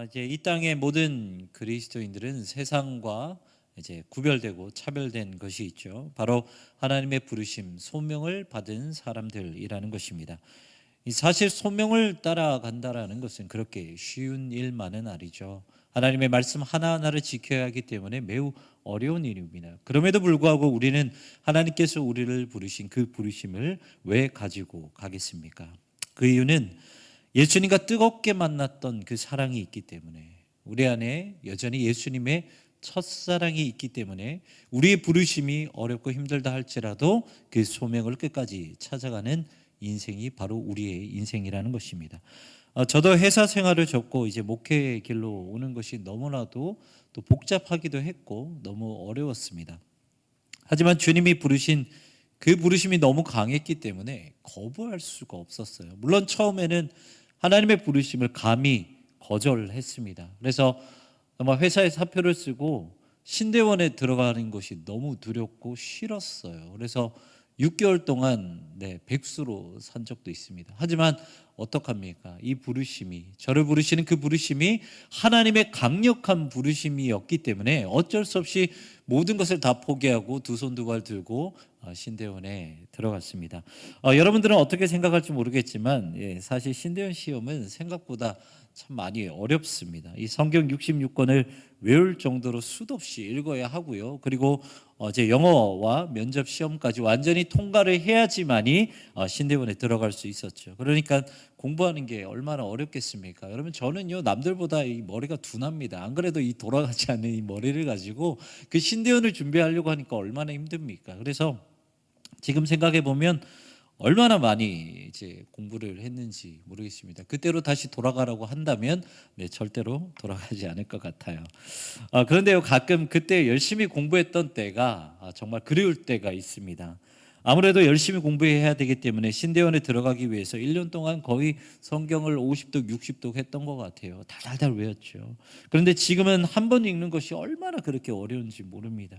이제 이 땅의 모든 그리스도인들은 세상과 이제 구별되고 차별된 것이 있죠. 바로 하나님의 부르심, 소명을 받은 사람들이라는 것입니다. 이 사실 소명을 따라간다라는 것은 그렇게 쉬운 일만은 아니죠. 하나님의 말씀 하나하나를 지켜야 하기 때문에 매우 어려운 일입니다. 그럼에도 불구하고 우리는 하나님께서 우리를 부르신 그 부르심을 왜 가지고 가겠습니까? 그 이유는 예수님과 뜨겁게 만났던 그 사랑이 있기 때문에, 우리 안에 여전히 예수님의 첫사랑이 있기 때문에 우리의 부르심이 어렵고 힘들다 할지라도 그 소명을 끝까지 찾아가는 인생이 바로 우리의 인생이라는 것입니다. 저도 회사 생활을 접고 이제 목회의 길로 오는 것이 너무나도 또 복잡하기도 했고 너무 어려웠습니다. 하지만 주님이 부르신 그 부르심이 너무 강했기 때문에 거부할 수가 없었어요. 물론 처음에는 하나님의 부르심을 감히 거절했습니다. 그래서 아마 회사에 사표를 쓰고 신대원에 들어가는 것이 너무 두렵고 싫었어요. 그래서 6개월 동안 백수로 산 적도 있습니다. 하지만 어떡합니까? 이 부르심이, 저를 부르시는 그 부르심이 하나님의 강력한 부르심이었기 때문에 어쩔 수 없이 모든 것을 다 포기하고 두 손 두 발 들고 신대원에 들어갔습니다. 여러분들은 어떻게 생각할지 모르겠지만 사실 신대원 시험은 생각보다 참 많이 어렵습니다. 이 성경 66권을 외울 정도로 수도 없이 읽어야 하고요. 그리고 제 영어와 면접 시험까지 완전히 통과를 해야지만이 신대원에 들어갈 수 있었죠. 그러니까 공부하는 게 얼마나 어렵겠습니까? 여러분, 저는요 남들보다 이 머리가 둔합니다. 안 그래도 이 돌아가지 않는 이 머리를 가지고 그 신대원을 준비하려고 하니까 얼마나 힘듭니까? 그래서 지금 생각해 보면 얼마나 많이 이제 공부를 했는지 모르겠습니다. 그때로 다시 돌아가라고 한다면 절대로 돌아가지 않을 것 같아요. 그런데요, 가끔 그때 열심히 공부했던 때가 정말 그리울 때가 있습니다. 아무래도 열심히 공부해야 되기 때문에 신대원에 들어가기 위해서 1년 동안 거의 성경을 50독, 60독 했던 것 같아요. 달달달 외웠죠. 그런데 지금은 한 번 읽는 것이 얼마나 그렇게 어려운지 모릅니다.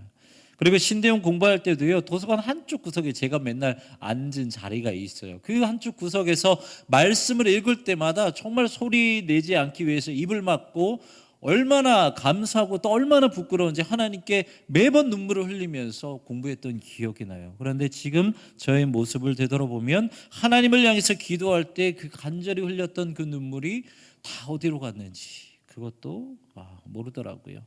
그리고 신대원 공부할 때도요, 도서관 한쪽 구석에 제가 맨날 앉은 자리가 있어요. 그 한쪽 구석에서 말씀을 읽을 때마다 정말 소리 내지 않기 위해서 입을 막고 얼마나 감사하고 또 얼마나 부끄러운지 하나님께 매번 눈물을 흘리면서 공부했던 기억이 나요. 그런데 지금 저의 모습을 되돌아보면 하나님을 향해서 기도할 때 그 간절히 흘렸던 그 눈물이 다 어디로 갔는지 그것도 모르더라고요.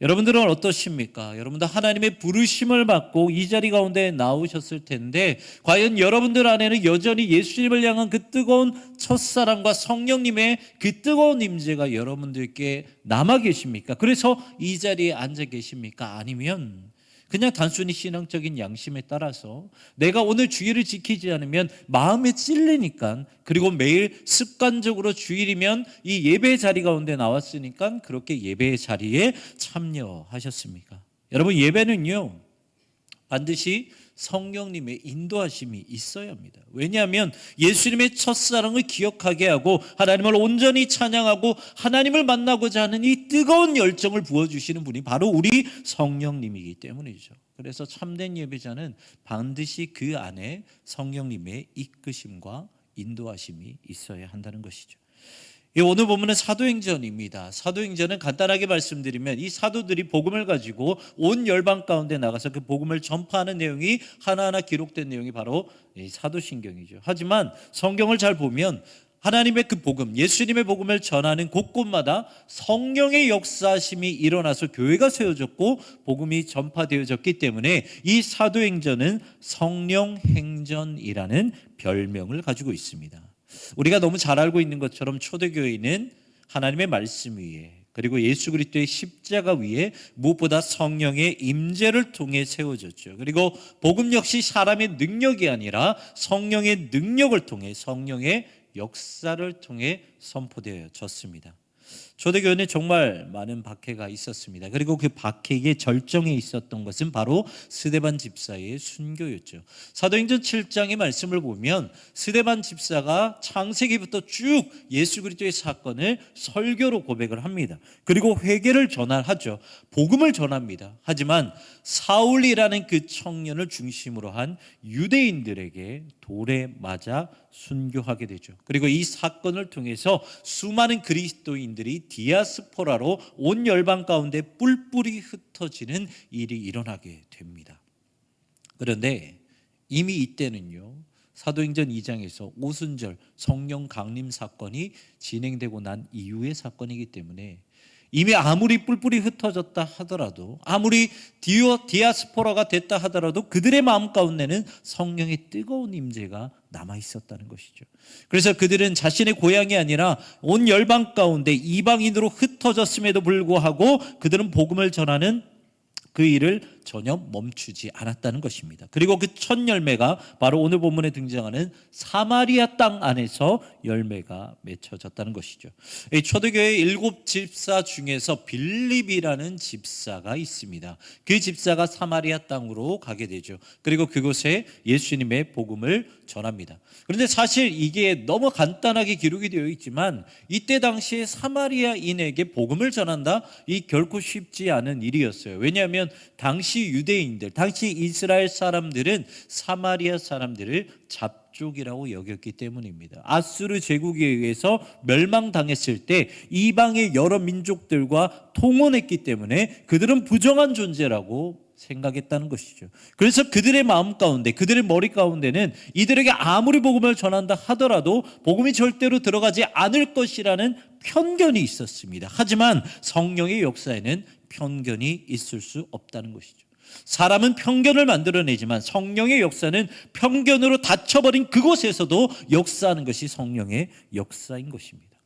여러분들은 어떠십니까? 여러분들 하나님의 부르심을 받고 이 자리 가운데 나오셨을 텐데 과연 여러분들 안에는 여전히 예수님을 향한 그 뜨거운 첫사랑과 성령님의 그 뜨거운 임재가 여러분들께 남아 계십니까? 그래서 이 자리에 앉아 계십니까? 아니면 그냥 단순히 신앙적인 양심에 따라서 내가 오늘 주일을 지키지 않으면 마음에 찔리니까, 그리고 매일 습관적으로 주일이면 이 예배 자리 가운데 나왔으니까 그렇게 예배 자리에 참여하셨습니까? 여러분, 예배는요 반드시 성령님의 인도하심이 있어야 합니다. 왜냐하면 예수님의 첫사랑을 기억하게 하고 하나님을 온전히 찬양하고 하나님을 만나고자 하는 이 뜨거운 열정을 부어주시는 분이 바로 우리 성령님이기 때문이죠. 그래서 참된 예배자는 반드시 그 안에 성령님의 이끄심과 인도하심이 있어야 한다는 것이죠. 오늘 본문은 사도행전입니다. 사도행전은 간단하게 말씀드리면 이 사도들이 복음을 가지고 온 열방 가운데 나가서 그 복음을 전파하는 내용이 하나하나 기록된 내용이 바로 사도신경이죠. 하지만 성경을 잘 보면 하나님의 그 복음, 예수님의 복음을 전하는 곳곳마다 성령의 역사심이 일어나서 교회가 세워졌고 복음이 전파되어졌기 때문에 이 사도행전은 성령행전이라는 별명을 가지고 있습니다. 우리가 너무 잘 알고 있는 것처럼 초대교회는 하나님의 말씀 위에, 그리고 예수 그리스도의 십자가 위에 무엇보다 성령의 임재를 통해 세워졌죠. 그리고 복음 역시 사람의 능력이 아니라 성령의 능력을 통해, 성령의 역사를 통해 선포되어졌습니다. 초대교회는 정말 많은 박해가 있었습니다. 그리고 그 박해의 절정에 있었던 것은 바로 스데반 집사의 순교였죠. 사도행전 7장의 말씀을 보면 스데반 집사가 창세기부터 쭉 예수 그리스도의 사건을 설교로 고백을 합니다. 그리고 회개를 전하죠. 복음을 전합니다. 하지만 사울이라는 그 청년을 중심으로 한 유대인들에게 돌에 맞아 순교하게 되죠. 그리고 이 사건을 통해서 수많은 그리스도인들이 디아스포라로 온 열방 가운데 뿔뿔이 흩어지는 일이 일어나게 됩니다. 그런데 이미 이때는요, 사도행전 2장에서 오순절 성령 강림 사건이 진행되고 난 이후의 사건이기 때문에 이미 아무리 뿔뿔이 흩어졌다 하더라도, 아무리 디아스포라가 됐다 하더라도 그들의 마음 가운데는 성령의 뜨거운 임재가 남아 있었다는 것이죠. 그래서 그들은 자신의 고향이 아니라 온 열방 가운데 이방인으로 흩어졌음에도 불구하고 그들은 복음을 전하는 그 일을 전혀 멈추지 않았다는 것입니다. 그리고 그 첫 열매가 바로 오늘 본문에 등장하는 사마리아 땅 안에서 열매가 맺혀졌다는 것이죠. 이 초대교회 7 집사 중에서 빌립이라는 집사가 있습니다. 그 집사가 사마리아 땅으로 가게 되죠. 그리고 그곳에 예수님의 복음을 전합니다. 그런데 사실 이게 너무 간단하게 기록이 되어 있지만 이때 당시에 사마리아인에게 복음을 전한다? 이 결코 쉽지 않은 일이었어요. 왜냐하면 당시 유대인들, 당시 이스라엘 사람들은 사마리아 사람들을 잡족이라고 여겼기 때문입니다. 아수르 제국에 의해서 멸망당했을 때 이방의 여러 민족들과 통혼했기 때문에 그들은 부정한 존재라고 생각했다는 것이죠. 그래서 그들의 마음 가운데, 그들의 머리 가운데는 이들에게 아무리 복음을 전한다 하더라도 복음이 절대로 들어가지 않을 것이라는 편견이 있었습니다. 하지만 성령의 역사에는 편견이 있을 수 없다는 것이죠. 사람은 편견을 만들어내지만 성령의 역사는 편견으로 닫혀버린 그곳에서도 역사하는 것이 성령의 역사인 것입니다.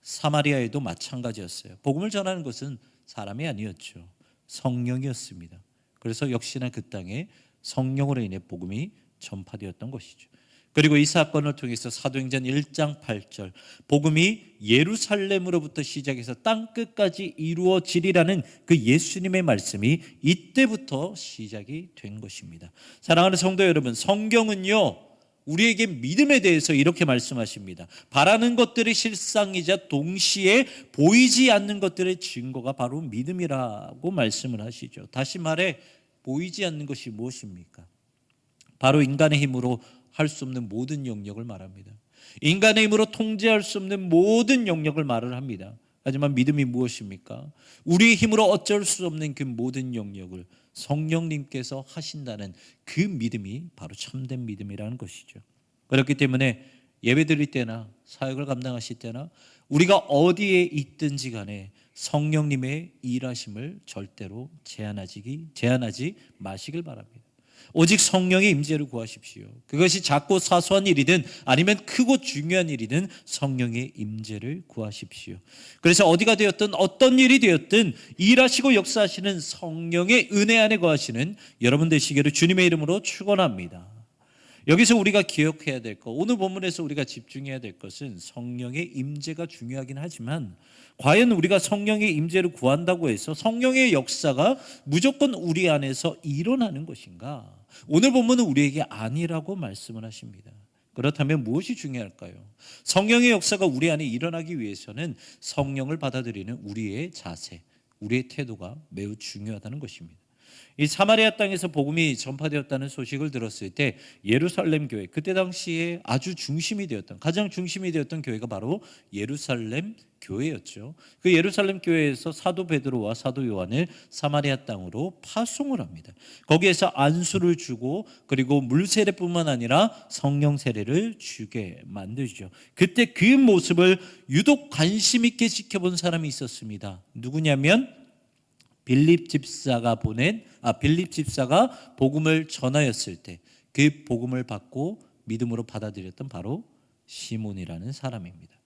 사마리아에도 마찬가지였어요. 복음을 전하는 것은 사람이 아니었죠. 성령이었습니다. 그래서 역시나 그 땅에 성령으로 인해 복음이 전파되었던 것이죠. 그리고 이 사건을 통해서 사도행전 1장 8절 복음이 예루살렘으로부터 시작해서 땅끝까지 이루어지리라는 그 예수님의 말씀이 이때부터 시작이 된 것입니다. 사랑하는 성도 여러분, 성경은요 우리에게 믿음에 대해서 이렇게 말씀하십니다. 바라는 것들의 실상이자 동시에 보이지 않는 것들의 증거가 바로 믿음이라고 말씀을 하시죠. 다시 말해 보이지 않는 것이 무엇입니까? 바로 인간의 힘으로 할 수 없는 모든 영역을 말합니다. 인간의 힘으로 통제할 수 없는 모든 영역을 말을 합니다. 하지만 믿음이 무엇입니까? 우리의 힘으로 어쩔 수 없는 그 모든 영역을 성령님께서 하신다는 그 믿음이 바로 참된 믿음이라는 것이죠. 그렇기 때문에 예배드릴 때나 사역을 감당하실 때나 우리가 어디에 있든지 간에 성령님의 일하심을 절대로 제한하지 마시길 바랍니다. 오직 성령의 임재를 구하십시오. 그것이 작고 사소한 일이든 아니면 크고 중요한 일이든 성령의 임재를 구하십시오. 그래서 어디가 되었든 어떤 일이 되었든 일하시고 역사하시는 성령의 은혜 안에 거하시는 여러분 되시기를 주님의 이름으로 축원합니다. 여기서 우리가 기억해야 될 것, 오늘 본문에서 우리가 집중해야 될 것은 성령의 임재가 중요하긴 하지만 과연 우리가 성령의 임재를 구한다고 해서 성령의 역사가 무조건 우리 안에서 일어나는 것인가? 오늘 본문은 우리에게 아니라고 말씀을 하십니다. 그렇다면 무엇이 중요할까요? 성령의 역사가 우리 안에 일어나기 위해서는 성령을 받아들이는 우리의 자세, 우리의 태도가 매우 중요하다는 것입니다. 이 사마리아 땅에서 복음이 전파되었다는 소식을 들었을 때 예루살렘 교회, 그때 당시에 아주 가장 중심이 되었던 교회가 바로 예루살렘 교회였죠. 그 예루살렘 교회에서 사도 베드로와 사도 요한을 사마리아 땅으로 파송을 합니다. 거기에서 안수를 주고 그리고 물 세례뿐만 아니라 성령 세례를 주게 만들죠. 그때 그 모습을 유독 관심 있게 지켜본 사람이 있었습니다. 누구냐면 빌립 집사가 복음을 전하였을 때 그 복음을 받고 믿음으로 받아들였던 바로 시몬이라는 사람입니다.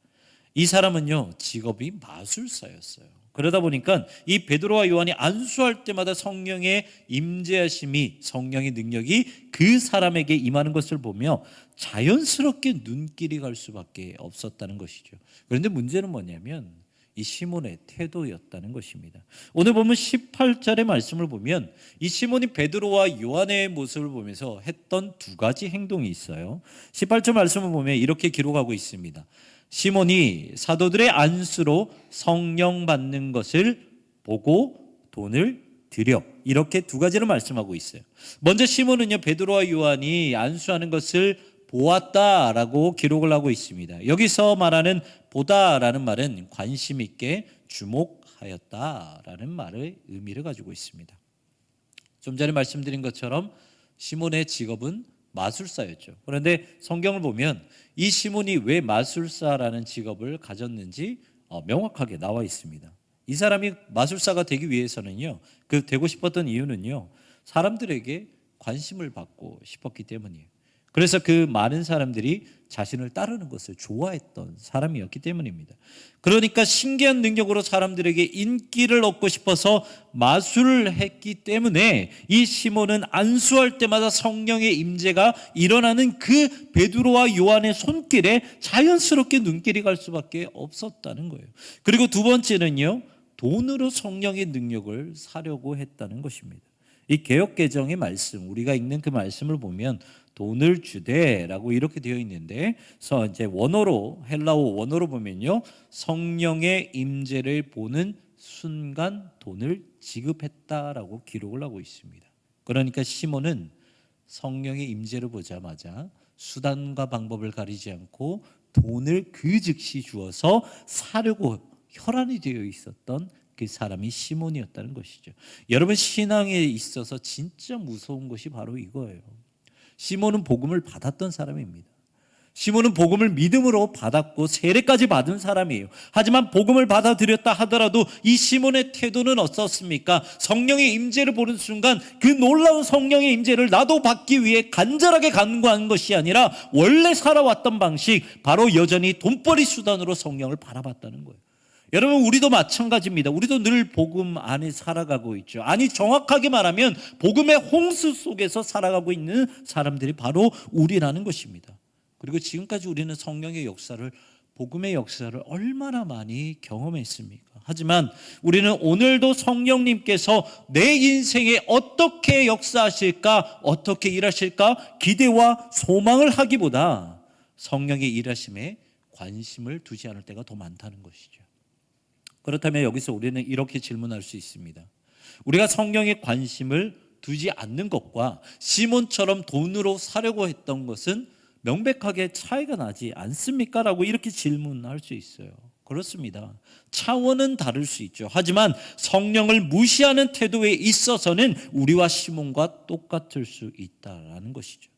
이 사람은요 직업이 마술사였어요. 그러다 보니까 이 베드로와 요한이 안수할 때마다 성령의 임재하심이, 성령의 능력이 그 사람에게 임하는 것을 보며 자연스럽게 눈길이 갈 수밖에 없었다는 것이죠. 그런데 문제는 뭐냐면 이 시몬의 태도였다는 것입니다. 오늘 보면 18절의 말씀을 보면 이 시몬이 베드로와 요한의 모습을 보면서 했던 두 가지 행동이 있어요. 18절 말씀을 보면 이렇게 기록하고 있습니다. 시몬이 사도들의 안수로 성령 받는 것을 보고 돈을 드려, 이렇게 두 가지를 말씀하고 있어요. 먼저 시몬은요 베드로와 요한이 안수하는 것을 보았다라고 기록을 하고 있습니다. 여기서 말하는 보다라는 말은 관심 있게 주목하였다라는 말의 의미를 가지고 있습니다. 좀 전에 말씀드린 것처럼 시몬의 직업은 마술사였죠. 그런데 성경을 보면 이 시몬이 왜 마술사라는 직업을 가졌는지 명확하게 나와 있습니다. 이 사람이 마술사가 되기 위해서는요, 그 되고 싶었던 이유는요, 사람들에게 관심을 받고 싶었기 때문이에요. 그래서 그 많은 사람들이 자신을 따르는 것을 좋아했던 사람이었기 때문입니다. 그러니까 신기한 능력으로 사람들에게 인기를 얻고 싶어서 마술을 했기 때문에 이 시몬은 안수할 때마다 성령의 임재가 일어나는 그 베드로와 요한의 손길에 자연스럽게 눈길이 갈 수밖에 없었다는 거예요. 그리고 두 번째는요, 돈으로 성령의 능력을 사려고 했다는 것입니다. 이 개역개정의 말씀, 우리가 읽는 그 말씀을 보면 돈을 주되라고 이렇게 되어 있는데, 그래서 이제 원어로, 헬라어 원어로 보면요, 성령의 임재를 보는 순간 돈을 지급했다라고 기록을 하고 있습니다. 그러니까 시몬은 성령의 임재를 보자마자 수단과 방법을 가리지 않고 돈을 그 즉시 주어서 사려고 혈안이 되어 있었던 그 사람이 시몬이었다는 것이죠. 여러분, 신앙에 있어서 진짜 무서운 것이 바로 이거예요. 시몬은 복음을 받았던 사람입니다. 시몬은 복음을 믿음으로 받았고 세례까지 받은 사람이에요. 하지만 복음을 받아들였다 하더라도 이 시몬의 태도는 어떻습니까? 성령의 임재를 보는 순간 그 놀라운 성령의 임재를 나도 받기 위해 간절하게 간구한 것이 아니라 원래 살아왔던 방식, 바로 여전히 돈벌이 수단으로 성령을 바라봤다는 거예요. 여러분, 우리도 마찬가지입니다. 우리도 늘 복음 안에 살아가고 있죠. 아니, 정확하게 말하면 복음의 홍수 속에서 살아가고 있는 사람들이 바로 우리라는 것입니다. 그리고 지금까지 우리는 성령의 역사를, 복음의 역사를 얼마나 많이 경험했습니까? 하지만 우리는 오늘도 성령님께서 내 인생에 어떻게 역사하실까, 어떻게 일하실까 기대와 소망을 하기보다 성령의 일하심에 관심을 두지 않을 때가 더 많다는 것이죠. 그렇다면 여기서 우리는 이렇게 질문할 수 있습니다. 우리가 성령의 관심을 두지 않는 것과 시몬처럼 돈으로 사려고 했던 것은 명백하게 차이가 나지 않습니까? 라고 이렇게 질문할 수 있어요. 그렇습니다. 차원은 다를 수 있죠. 하지만 성령을 무시하는 태도에 있어서는 우리와 시몬과 똑같을 수 있다는 것이죠.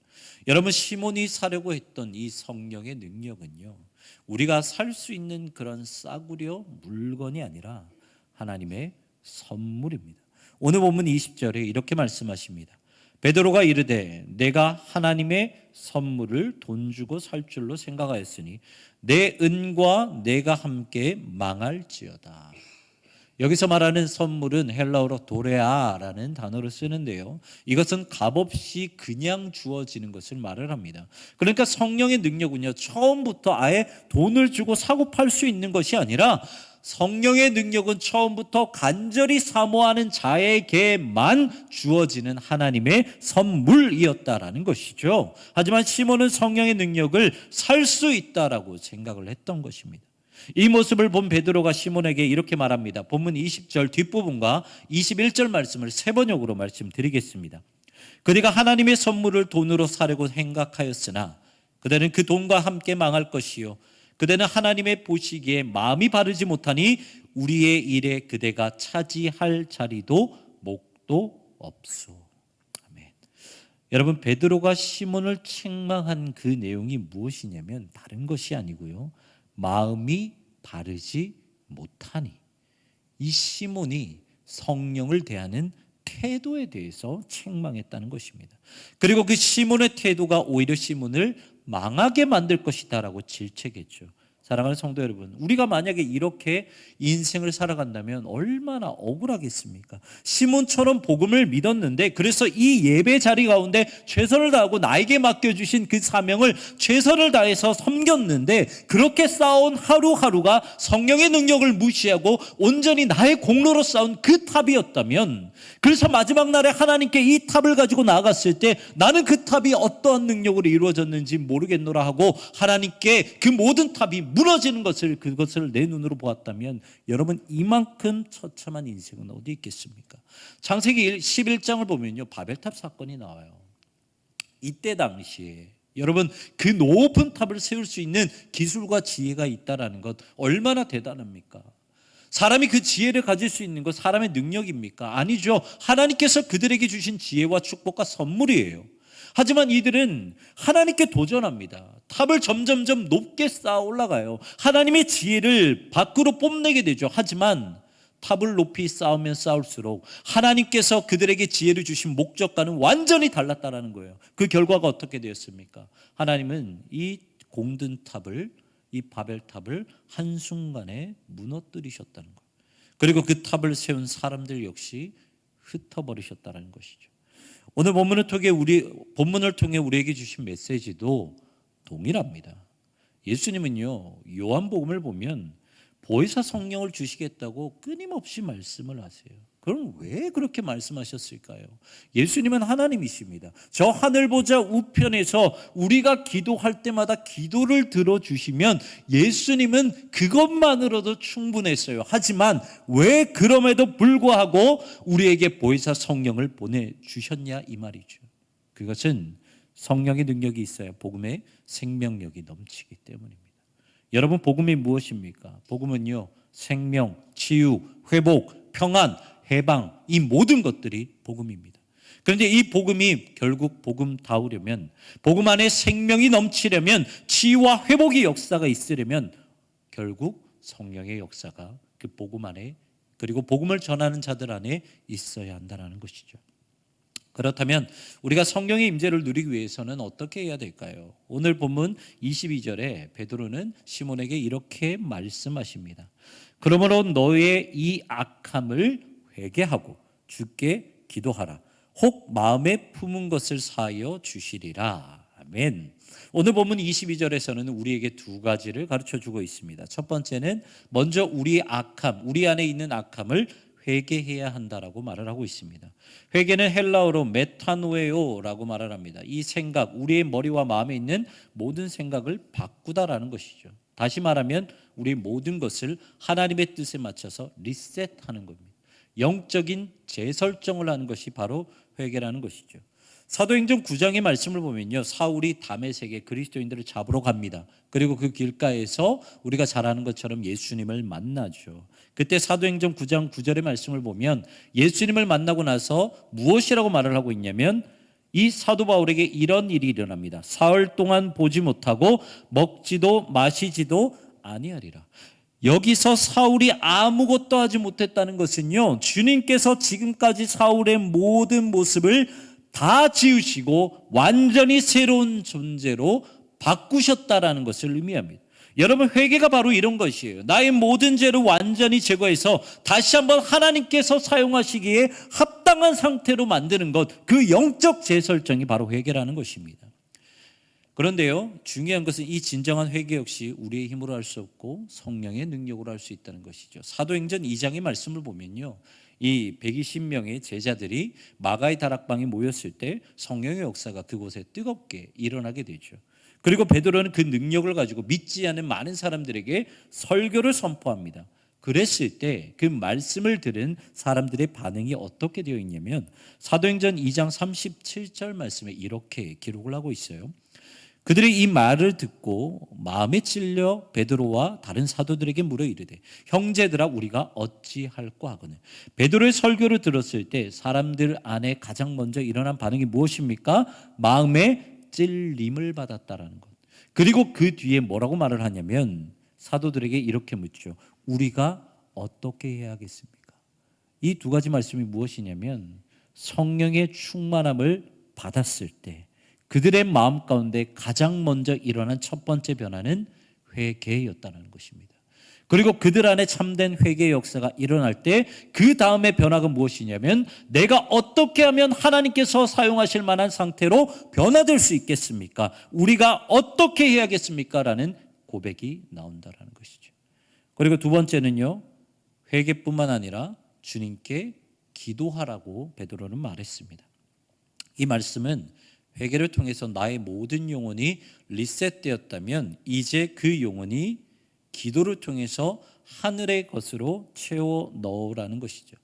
여러분, 시몬이 사려고 했던 이 성령의 능력은요, 우리가 살 수 있는 그런 싸구려 물건이 아니라 하나님의 선물입니다. 오늘 본문 20절에 이렇게 말씀하십니다. 베드로가 이르되 내가 하나님의 선물을 돈 주고 살 줄로 생각하였으니 내 은과 내가 함께 망할지어다. 여기서 말하는 선물은 헬라어로 도레아라는 단어를 쓰는데요, 이것은 값없이 그냥 주어지는 것을 말을 합니다. 그러니까 성령의 능력은요, 처음부터 아예 돈을 주고 사고 팔 수 있는 것이 아니라 성령의 능력은 처음부터 간절히 사모하는 자에게만 주어지는 하나님의 선물이었다라는 것이죠. 하지만 시몬은 성령의 능력을 살 수 있다라고 생각을 했던 것입니다. 이 모습을 본 베드로가 시몬에게 이렇게 말합니다. 본문 20절 뒷부분과 21절 말씀을 세 번역으로 말씀드리겠습니다. 그대가 하나님의 선물을 돈으로 사려고 생각하였으나 그대는 그 돈과 함께 망할 것이요 그대는 하나님의 보시기에 마음이 바르지 못하니 우리의 일에 그대가 차지할 자리도 목도 없소. 아멘. 여러분, 베드로가 시몬을 책망한 그 내용이 무엇이냐면 다른 것이 아니고요, 마음이 바르지 못하니, 이 시몬이 성령을 대하는 태도에 대해서 책망했다는 것입니다. 그리고 그 시몬의 태도가 오히려 시몬을 망하게 만들 것이다라고 질책했죠. 사랑하는 성도 여러분, 우리가 만약에 이렇게 인생을 살아간다면 얼마나 억울하겠습니까? 시몬처럼 복음을 믿었는데, 그래서 이 예배 자리 가운데 최선을 다하고 나에게 맡겨주신 그 사명을 최선을 다해서 섬겼는데, 그렇게 쌓아온 하루하루가 성령의 능력을 무시하고 온전히 나의 공로로 쌓은 그 탑이었다면, 그래서 마지막 날에 하나님께 이 탑을 가지고 나아갔을 때 나는 그 탑이 어떠한 능력으로 이루어졌는지 모르겠노라 하고 하나님께 그 모든 탑이 무너지는 것을, 그것을 내 눈으로 보았다면 여러분, 이만큼 처참한 인생은 어디 있겠습니까? 창세기 11장을 보면요, 바벨탑 사건이 나와요. 이때 당시에 여러분, 그 높은 탑을 세울 수 있는 기술과 지혜가 있다라는 것 얼마나 대단합니까? 사람이 그 지혜를 가질 수 있는 것 사람의 능력입니까? 아니죠. 하나님께서 그들에게 주신 지혜와 축복과 선물이에요. 하지만 이들은 하나님께 도전합니다. 탑을 점점점 높게 쌓아 올라가요. 하나님의 지혜를 밖으로 뽐내게 되죠. 하지만 탑을 높이 쌓으면 쌓을수록 하나님께서 그들에게 지혜를 주신 목적과는 완전히 달랐다라는 거예요. 그 결과가 어떻게 되었습니까? 하나님은 이 공든 탑을, 이 바벨탑을 한순간에 무너뜨리셨다는 거예요. 그리고 그 탑을 세운 사람들 역시 흩어버리셨다는 것이죠. 오늘 본문을 통해 우리에게 주신 메시지도 동일합니다. 예수님은요, 요한복음을 보면 보혜사 성령을 주시겠다고 끊임없이 말씀을 하세요. 그럼 왜 그렇게 말씀하셨을까요? 예수님은 하나님이십니다. 저 하늘 보좌 우편에서 우리가 기도할 때마다 기도를 들어주시면 예수님은 그것만으로도 충분했어요. 하지만 왜 그럼에도 불구하고 우리에게 보혜사 성령을 보내주셨냐 이 말이죠. 그것은 성령의 능력이 있어야 복음의 생명력이 넘치기 때문입니다. 여러분, 복음이 무엇입니까? 복음은요, 생명, 치유, 회복, 평안, 해방, 이 모든 것들이 복음입니다. 그런데 이 복음이 결국 복음다우려면, 복음 안에 생명이 넘치려면, 치유와 회복의 역사가 있으려면 결국 성령의 역사가 그 복음 안에, 그리고 복음을 전하는 자들 안에 있어야 한다는 것이죠. 그렇다면 우리가 성령의 임재를 누리기 위해서는 어떻게 해야 될까요? 오늘 본문 22절에 베드로는 시몬에게 이렇게 말씀하십니다. 그러므로 너의 이 악함을 회개하고 주께 기도하라. 혹 마음에 품은 것을 사하여 주시리라. 아멘. 오늘 본문 22절에서는 우리에게 두 가지를 가르쳐주고 있습니다. 첫 번째는 먼저 우리 안에 있는 악함을 회개해야 한다라고 말을 하고 있습니다. 회개는 헬라어로 메타노에오라고 말을 합니다. 이 생각, 우리의 머리와 마음에 있는 모든 생각을 바꾸다라는 것이죠. 다시 말하면 우리 모든 것을 하나님의 뜻에 맞춰서 리셋하는 겁니다. 영적인 재설정을 하는 것이 바로 회개라는 것이죠. 사도행전 9장의 말씀을 보면요, 사울이 다메섹에 그리스도인들을 잡으러 갑니다. 그리고 그 길가에서 우리가 잘 아는 것처럼 예수님을 만나죠. 그때 사도행전 9장 9절의 말씀을 보면 예수님을 만나고 나서 무엇이라고 말을 하고 있냐면, 이 사도 바울에게 이런 일이 일어납니다. 사흘 동안 보지 못하고 먹지도 마시지도 아니하리라. 여기서 사울이 아무것도 하지 못했다는 것은요, 주님께서 지금까지 사울의 모든 모습을 다 지우시고 완전히 새로운 존재로 바꾸셨다라는 것을 의미합니다. 여러분, 회개가 바로 이런 것이에요. 나의 모든 죄를 완전히 제거해서 다시 한번 하나님께서 사용하시기에 합당한 상태로 만드는 것, 그 영적 재설정이 바로 회개라는 것입니다. 그런데요, 중요한 것은 이 진정한 회개 역시 우리의 힘으로 할 수 없고 성령의 능력으로 할 수 있다는 것이죠. 사도행전 2장의 말씀을 보면요, 이 120명의 제자들이 마가의 다락방에 모였을 때 성령의 역사가 그곳에 뜨겁게 일어나게 되죠. 그리고 베드로는 그 능력을 가지고 믿지 않은 많은 사람들에게 설교를 선포합니다. 그랬을 때 그 말씀을 들은 사람들의 반응이 어떻게 되어 있냐면, 사도행전 2장 37절 말씀에 이렇게 기록을 하고 있어요. 그들이 이 말을 듣고 마음에 찔려 베드로와 다른 사도들에게 물어 이르되, 형제들아, 우리가 어찌할꼬 하거늘. 베드로의 설교를 들었을 때 사람들 안에 가장 먼저 일어난 반응이 무엇입니까? 마음에 찔림을 받았다라는 것. 그리고 그 뒤에 뭐라고 말을 하냐면, 사도들에게 이렇게 묻죠. 우리가 어떻게 해야 하겠습니까? 이 두 가지 말씀이 무엇이냐면, 성령의 충만함을 받았을 때 그들의 마음 가운데 가장 먼저 일어난 첫 번째 변화는 회개였다는 것입니다. 그리고 그들 안에 참된 회개의 역사가 일어날 때 그 다음에 변화가 무엇이냐면, 내가 어떻게 하면 하나님께서 사용하실 만한 상태로 변화될 수 있겠습니까? 우리가 어떻게 해야겠습니까? 라는 고백이 나온다는 것이죠. 그리고 두 번째는요, 회개뿐만 아니라 주님께 기도하라고 베드로는 말했습니다. 이 말씀은 회개를 통해서 나의 모든 영혼이 리셋되었다면 이제 그 영혼이 기도를 통해서 하늘의 것으로 채워 넣으라는 것이죠.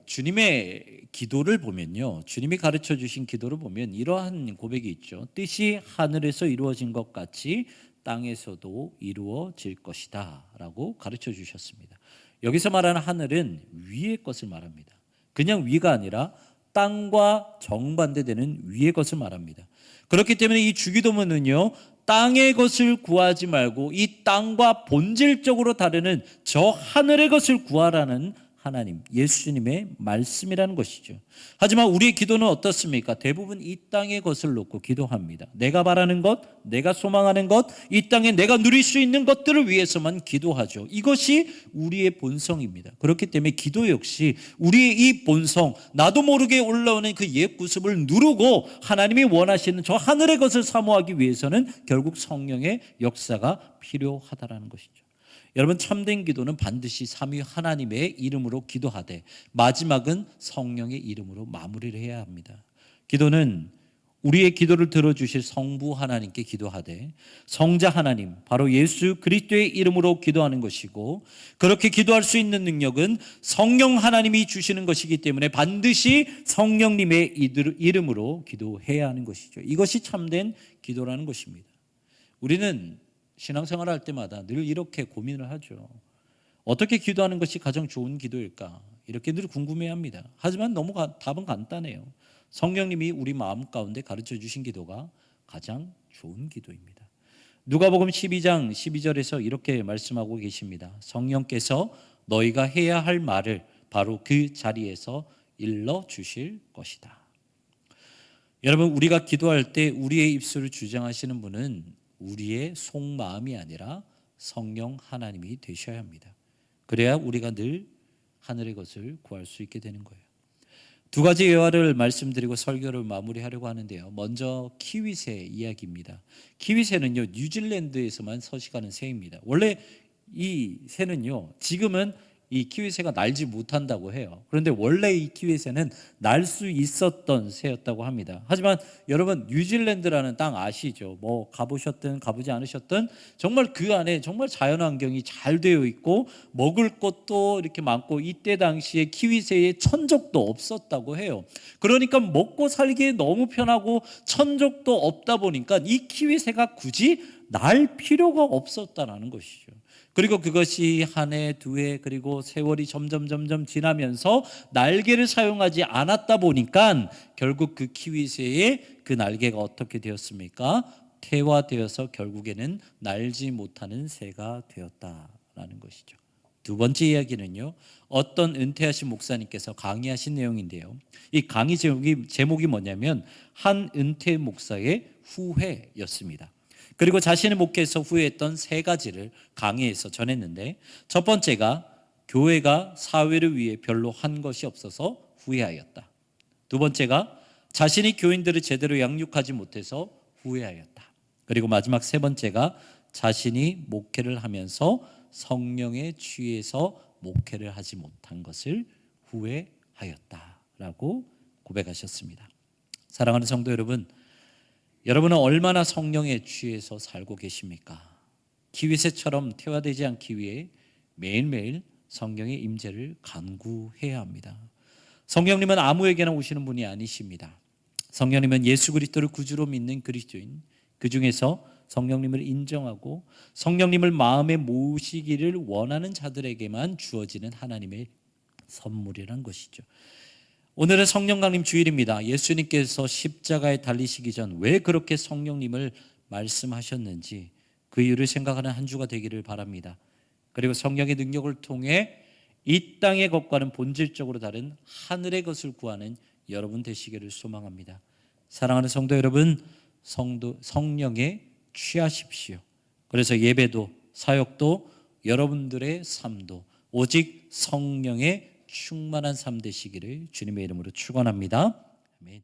주님의 기도를 보면요, 주님이 가르쳐 주신 기도를 보면 이러한 고백이 있죠. 뜻이 하늘에서 이루어진 것 같이 땅에서도 이루어질 것이다 라고 가르쳐 주셨습니다. 여기서 말하는 하늘은 위의 것을 말합니다. 그냥 위가 아니라 땅과 정반대되는 위의 것을 말합니다. 그렇기 때문에 이 주기도문은요, 땅의 것을 구하지 말고 이 땅과 본질적으로 다르는 저 하늘의 것을 구하라는 하나님, 예수님의 말씀이라는 것이죠. 하지만 우리의 기도는 어떻습니까? 대부분 이 땅의 것을 놓고 기도합니다. 내가 바라는 것, 내가 소망하는 것, 이 땅에 내가 누릴 수 있는 것들을 위해서만 기도하죠. 이것이 우리의 본성입니다. 그렇기 때문에 기도 역시 우리의 이 본성, 나도 모르게 올라오는 그 옛 구습을 누르고 하나님이 원하시는 저 하늘의 것을 사모하기 위해서는 결국 성령의 역사가 필요하다라는 것이죠. 여러분, 참된 기도는 반드시 삼위 하나님의 이름으로 기도하되 마지막은 성령의 이름으로 마무리를 해야 합니다. 기도는 우리의 기도를 들어주실 성부 하나님께 기도하되 성자 하나님, 바로 예수 그리스도의 이름으로 기도하는 것이고, 그렇게 기도할 수 있는 능력은 성령 하나님이 주시는 것이기 때문에 반드시 성령님의 이름으로 기도해야 하는 것이죠. 이것이 참된 기도라는 것입니다. 우리는 신앙생활을 할 때마다 늘 이렇게 고민을 하죠. 어떻게 기도하는 것이 가장 좋은 기도일까? 이렇게 늘 궁금해합니다. 하지만 너무 답은 간단해요. 성령님이 우리 마음 가운데 가르쳐 주신 기도가 가장 좋은 기도입니다. 누가복음 12장 12절에서 이렇게 말씀하고 계십니다. 성령께서 너희가 해야 할 말을 바로 그 자리에서 일러 주실 것이다. 여러분, 우리가 기도할 때 우리의 입술을 주장하시는 분은 우리의 속마음이 아니라 성령 하나님이 되셔야 합니다. 그래야 우리가 늘 하늘의 것을 구할 수 있게 되는 거예요. 두 가지 예화를 말씀드리고 설교를 마무리하려고 하는데요. 먼저 키위새 이야기입니다. 키위새는요, 뉴질랜드에서만 서식하는 새입니다. 원래 이 새는요, 지금은 이 키위새가 날지 못한다고 해요. 그런데 원래 이 키위새는 날 수 있었던 새였다고 합니다. 하지만 여러분, 뉴질랜드라는 땅 아시죠? 뭐 가보셨든 가보지 않으셨든 정말 그 안에 정말 자연환경이 잘 되어 있고 먹을 것도 이렇게 많고, 이때 당시에 키위새의 천적도 없었다고 해요. 그러니까 먹고 살기에 너무 편하고 천적도 없다 보니까 이 키위새가 굳이 날 필요가 없었다라는 것이죠. 그리고 그것이 한 해, 두 해, 그리고 세월이 점점 지나면서 날개를 사용하지 않았다 보니까 결국 그 키위새의 그 날개가 어떻게 되었습니까? 퇴화되어서 결국에는 날지 못하는 새가 되었다라는 것이죠. 두 번째 이야기는요, 어떤 은퇴하신 목사님께서 강의하신 내용인데요. 이 강의 제목이 뭐냐면 한 은퇴 목사의 후회였습니다. 그리고 자신의 목회에서 후회했던 세 가지를 강의에서 전했는데, 첫 번째가 교회가 사회를 위해 별로 한 것이 없어서 후회하였다. 두 번째가 자신이 교인들을 제대로 양육하지 못해서 후회하였다. 그리고 마지막 세 번째가 자신이 목회를 하면서 성령에 취해서 목회를 하지 못한 것을 후회하였다라고 고백하셨습니다. 사랑하는 성도 여러분, 여러분은 얼마나 성령에 취해서 살고 계십니까? 키위새처럼 퇴화되지 않기 위해 매일매일 성령의 임재를 간구해야 합니다. 성령님은 아무에게나 오시는 분이 아니십니다. 성령님은 예수 그리스도를 구주로 믿는 그리스도인, 그 중에서 성령님을 인정하고 성령님을 마음에 모시기를 원하는 자들에게만 주어지는 하나님의 선물이란 것이죠. 오늘은 성령 강림 주일입니다. 예수님께서 십자가에 달리시기 전 왜 그렇게 성령님을 말씀하셨는지 그 이유를 생각하는 한 주가 되기를 바랍니다. 그리고 성령의 능력을 통해 이 땅의 것과는 본질적으로 다른 하늘의 것을 구하는 여러분 되시기를 소망합니다. 사랑하는 성도 여러분, 성령에 취하십시오. 그래서 예배도 사역도 여러분들의 삶도 오직 성령의 충만한 삶 되시기를 주님의 이름으로 축원합니다. 아멘.